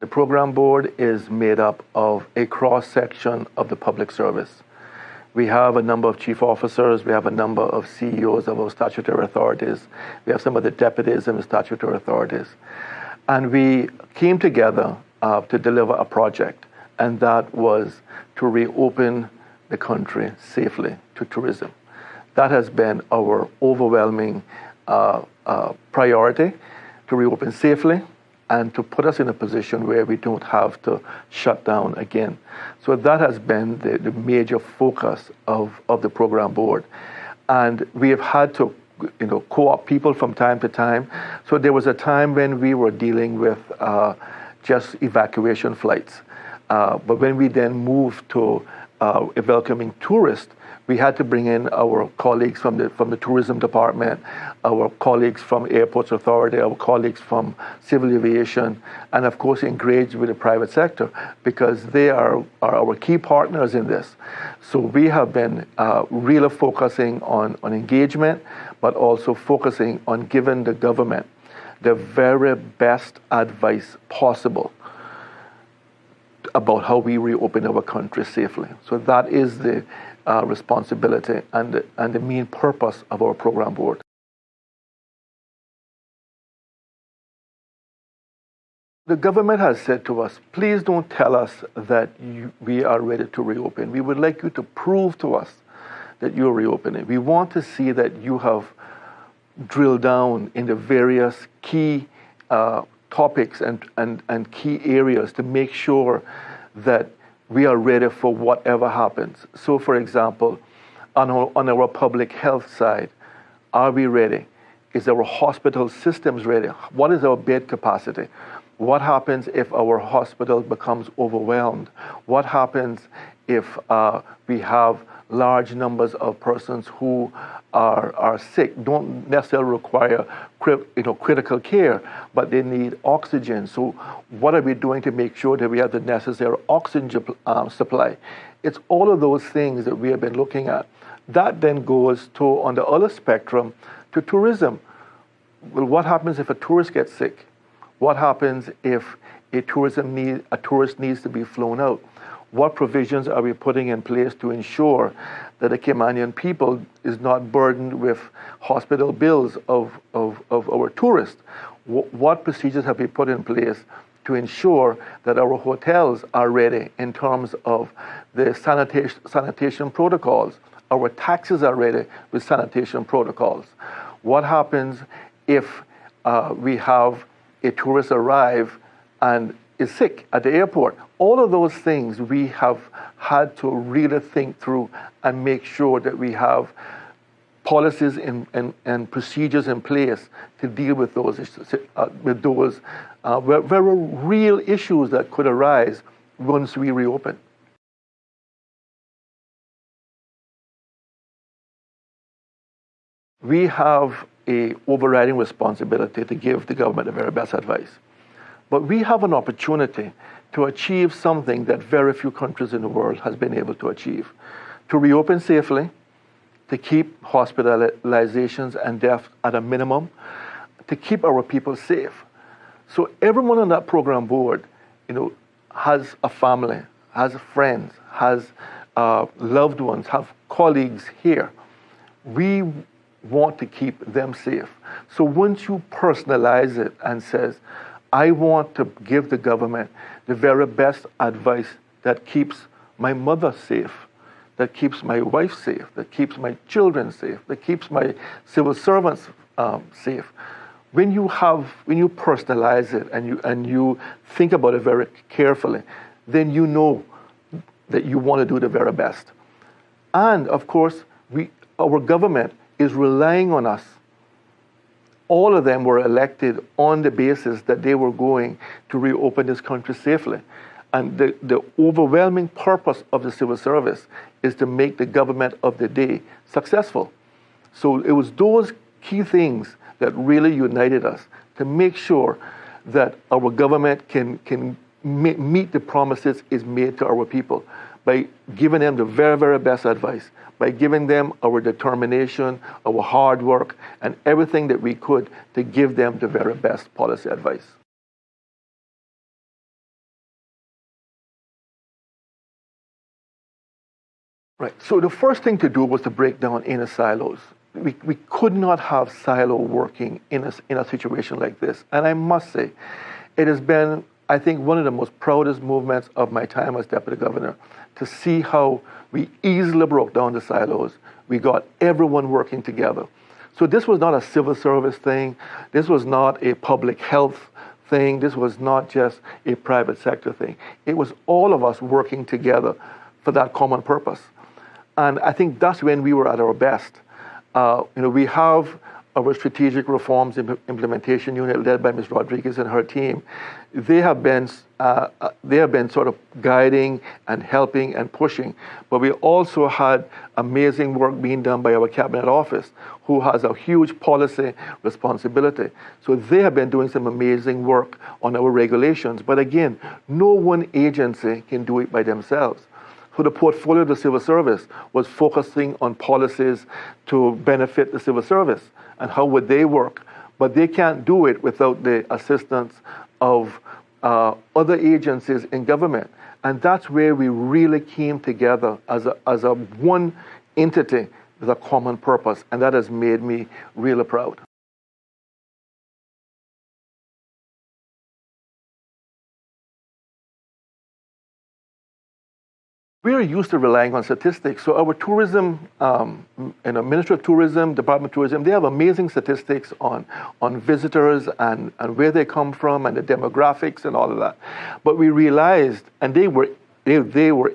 The program board is made up of a cross-section of the public service. We have a number of chief officers, we have a number of CEOs of our statutory authorities, we have some of the deputies in the statutory authorities. And we came together to deliver a project, and that was to reopen the country safely to tourism. That has been our overwhelming priority, to reopen safely and to put us in a position where we don't have to shut down again. So that has been the major focus of the program board. And we have had to co-opt people from time to time. So there was a time when we were dealing with just evacuation flights. But when we then moved to welcoming tourists, we had to bring in our colleagues from the tourism department, our colleagues from Airports Authority, our colleagues from civil aviation, and of course engage with the private sector because they are our key partners in this. So we have been really focusing on engagement, but also focusing on giving the government the very best advice possible about how we reopen our country safely. So that is the responsibility and the main purpose of our program board. The government has said to us, please don't tell us that we are ready to reopen. We would like you to prove to us that you're reopening. We want to see that you have drilled down in the various key topics and key areas to make sure that we are ready for whatever happens. So, for example, on our public health side, are we ready? Is our hospital systems ready? What is our bed capacity? What happens if our hospital becomes overwhelmed? What happens if we have large numbers of persons who are sick, don't necessarily require critical care, but they need oxygen? So what are we doing to make sure that we have the necessary oxygen supply? It's all of those things that we have been looking at. That then goes to, on the other spectrum, to tourism. Well, what happens if a tourist gets sick? What happens if a tourist needs to be flown out? What provisions are we putting in place to ensure that the Caymanian people is not burdened with hospital bills of our tourists? What procedures have we put in place to ensure that our hotels are ready in terms of the sanitation protocols? Our taxis are ready with sanitation protocols. What happens if we have a tourist arrive and is sick at the airport? All of those things we have had to really think through and make sure that we have policies and procedures in place to deal with those very real issues that could arise once we reopen. We have an overriding responsibility to give the government the very best advice. But we have an opportunity to achieve something that very few countries in the world has been able to achieve. To reopen safely, to keep hospitalizations and deaths at a minimum, to keep our people safe. So everyone on that program board, has a family, has friends, has loved ones, have colleagues here. We want to keep them safe. So once you personalize it and says, I want to give the government the very best advice that keeps my mother safe, that keeps my wife safe, that keeps my children safe, that keeps my civil servants safe. When you personalize it and you think about it very carefully, then you know that you want to do the very best. And of course, our government is relying on us. All of them were elected on the basis that they were going to reopen this country safely. And the overwhelming purpose of the civil service is to make the government of the day successful. So it was those key things that really united us to make sure that our government can meet the promises is made to our people by giving them the very, very best advice, by giving them our determination, our hard work, and everything that we could to give them the very best policy advice. Right. So the first thing to do was to break down inner silos. We could not have silo working in a situation like this. And I must say, it has been, I think, one of the most proudest movements of my time as deputy governor to see how we easily broke down the silos. We got everyone working together. So this was not a civil service thing. This was not a public health thing. This was not just a private sector thing. It was all of us working together for that common purpose. And I think that's when we were at our best. We have our strategic reforms implementation unit led by Ms. Rodriguez and her team. They have been sort of guiding and helping and pushing. But we also had amazing work being done by our cabinet office, who has a huge policy responsibility. So they have been doing some amazing work on our regulations. But again, no one agency can do it by themselves. So the portfolio of the civil service was focusing on policies to benefit the civil service and how would they work. But they can't do it without the assistance of other agencies in government. And that's where we really came together as a one entity with a common purpose. And that has made me really proud. We are used to relying on statistics. So our tourism, Ministry of Tourism, Department of Tourism, they have amazing statistics on visitors and where they come from and the demographics and all of that. But we realized, and they were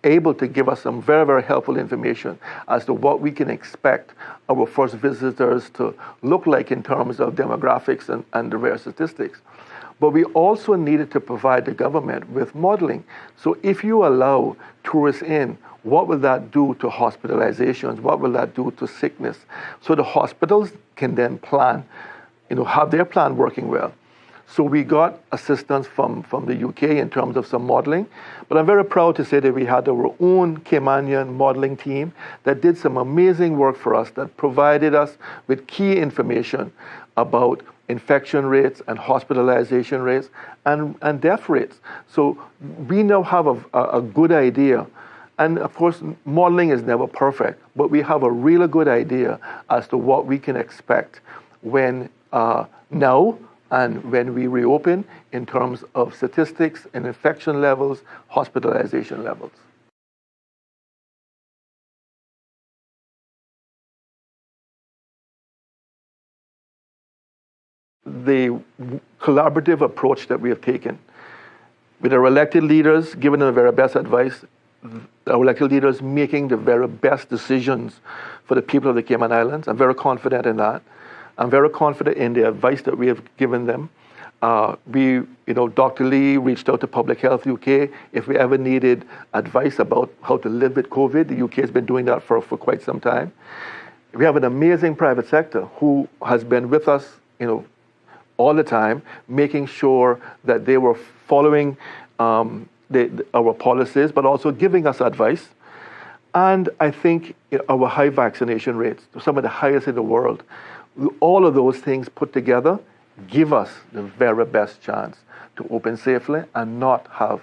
able to give us some very, very helpful information as to what we can expect our first visitors to look like in terms of demographics and the rare statistics. But we also needed to provide the government with modeling. So if you allow tourists in, what will that do to hospitalizations? What will that do to sickness? So the hospitals can then plan, have their plan working well. So we got assistance from the UK in terms of some modeling. But I'm very proud to say that we had our own Caymanian modeling team that did some amazing work for us, that provided us with key information about infection rates and hospitalization rates and death rates. So we now have a good idea. And of course, modeling is never perfect, but we have a really good idea as to what we can expect when now and when we reopen in terms of statistics and infection levels, hospitalization levels. The collaborative approach that we have taken with our elected leaders, giving them the very best advice, our elected leaders making the very best decisions for the people of the Cayman Islands. I'm very confident in that. I'm very confident in the advice that we have given them. Dr. Lee reached out to Public Health UK if we ever needed advice about how to live with COVID. The UK has been doing that for quite some time. We have an amazing private sector who has been with us, all the time, making sure that they were following our policies, but also giving us advice. And I think our high vaccination rates, some of the highest in the world, all of those things put together give us the very best chance to open safely and not have